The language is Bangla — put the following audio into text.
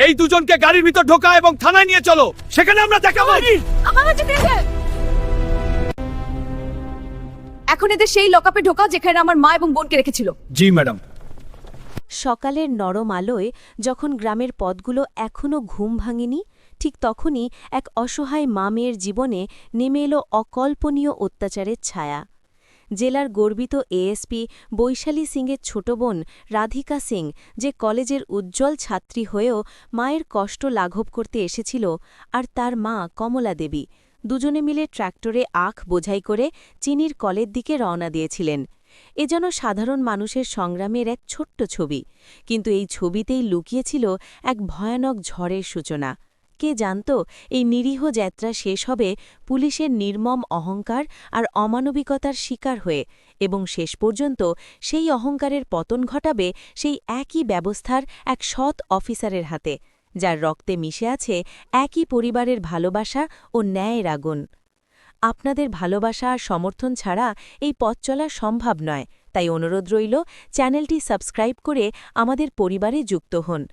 এই দুজনকে গাড়ির ভিতর ঢোকা এবং থানায় নিয়ে চলো, সেখানে আমরা দেখাবো। এখন এদের সেই লকআপে ঢোকাও যেখানে আমার মা এবং বোনকে রেখেছিল। জি ম্যাডাম। সকালের নরম আলোয় যখন গ্রামের পথগুলো এখনও ঘুম ভাঙেনি, ঠিক তখনই এক অসহায় মা মেয়ের জীবনে নেমে এলো অকল্পনীয় অত্যাচারের ছায়া। জেলার গর্বিত এএসপি বৈশালী সিংয়ের ছোট বোন রাধিকা সিং, যে কলেজের উজ্জ্বল ছাত্রী হয়েও মায়ের কষ্ট লাঘব করতে এসেছিল, আর তার মা কমলা দেবী দুজনে মিলে ট্র্যাক্টরে আখ বোঝাই করে চিনির কলের দিকে রওনা দিয়েছিলেন। এ যেন সাধারণ মানুষের সংগ্রামের এক ছোট্ট ছবি, কিন্তু এই ছবিতেই লুকিয়েছিল এক ভয়ানক ঝড়ের সূচনা। কে জানত এই নিরীহ যাত্রা শেষ হবে পুলিশের নির্মম অহংকার আর অমানবিকতার শিকার হয়ে, এবং শেষ পর্যন্ত সেই অহংকারের পতন ঘটাবে সেই একই ব্যবস্থার এক সৎ অফিসারের হাতে, যার রক্তে মিশে আছে একই পরিবারের ভালোবাসা ও ন্যায়ের আগুন। আপনাদের ভালোবাসা আর সমর্থন ছাড়া এই পথ চলা সম্ভব নয়, তাই অনুরোধ রইল চ্যানেলটি সাবস্ক্রাইব করে আমাদের পরিবারে যুক্ত হন।